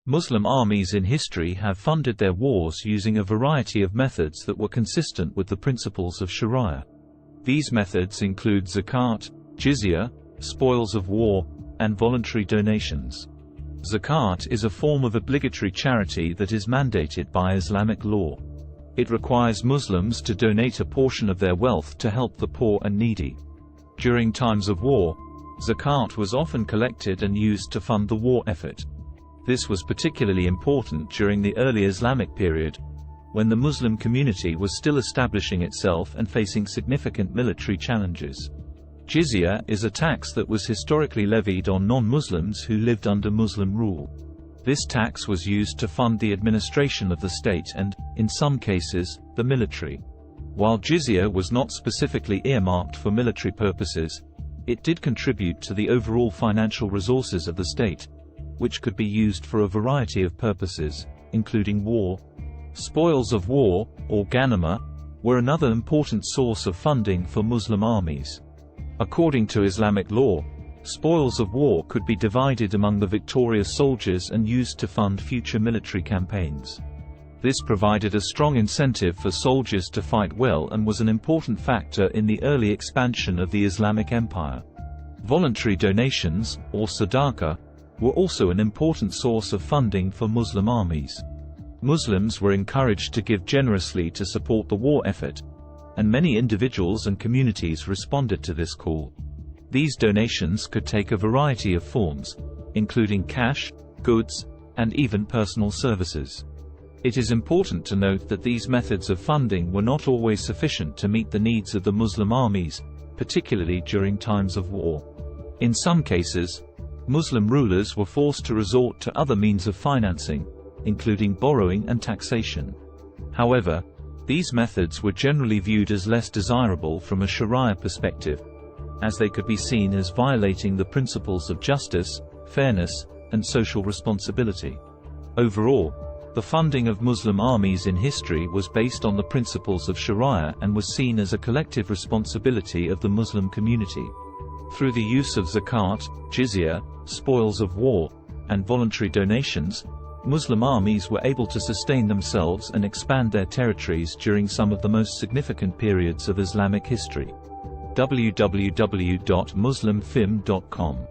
Muslim armies in history have funded their wars using a variety of methods that were consistent with the principles of Shariah. These methods include zakat, jizya, spoils of war, and voluntary donations. Zakat is a form of obligatory charity that is mandated by Islamic law. It requires Muslims to donate a portion of their wealth to help the poor and needy. During times of war, zakat was often collected and used to fund the war effort. This was particularly important during the early Islamic period, when the Muslim community was still establishing itself and facing significant military challenges. Jizya is a tax that was historically levied on non-Muslims who lived under Muslim rule. This tax was used to fund the administration of the state and, in some cases, the military. While jizya was not specifically earmarked for military purposes, it did contribute to the overall financial resources of the state, which could be used for a variety of purposes, including war. Spoils of war, or ghanima, were another important source of funding for Muslim armies. According to Islamic law, spoils of war could be divided among the victorious soldiers and used to fund future military campaigns. This provided a strong incentive for soldiers to fight well and was an important factor in the early expansion of the Islamic Empire. Voluntary donations, or sadaqah, were also an important source of funding for Muslim armies. Muslims were encouraged to give generously to support the war effort, and many individuals and communities responded to this call. These donations could take a variety of forms, including cash, goods, and even personal services. It is important to note that these methods of funding were not always sufficient to meet the needs of the Muslim armies, particularly during times of war. In some cases, Muslim rulers were forced to resort to other means of financing, including borrowing and taxation. However, these methods were generally viewed as less desirable from a Shariah perspective, as they could be seen as violating the principles of justice, fairness, and social responsibility. Overall, the funding of Muslim armies in history was based on the principles of Shariah and was seen as a collective responsibility of the Muslim community. Through the use of zakat, jizya, spoils of war, and voluntary donations, Muslim armies were able to sustain themselves and expand their territories during some of the most significant periods of Islamic history. www.muslimfin.com